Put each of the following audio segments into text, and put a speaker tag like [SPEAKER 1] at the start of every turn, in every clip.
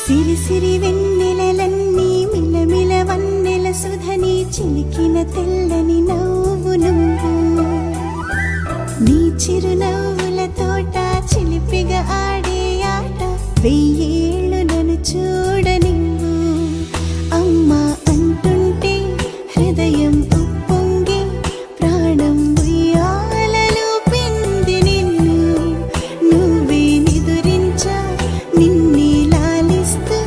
[SPEAKER 1] సిరి సిరి వెన్నెలలన్నీ మిలమిల వన్నెల సుధని చిలికిన తెల్లని నవ్వు నువ్వు. నీ చిరునవ్వుల తోట చిలిపిగా ఆడే ఆట వెయ్యేళ్ళు నన్ను చూడనివ్వు. అమ్మా అంటుంటే హృదయం ఉప్పొంగి ప్రాణం ఉయ్యాలలో పిండి నిన్ను. నువ్వే నిదురించా నిన్నే లాలిస్తూ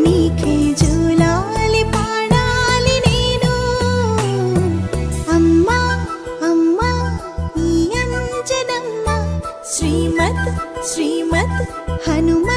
[SPEAKER 1] నీకే జోలాలి పాడాలి నేను. అమ్మా అమ్మా ఈ అంజనమ్మ శ్రీమత్ శ్రీమత్ హనుమ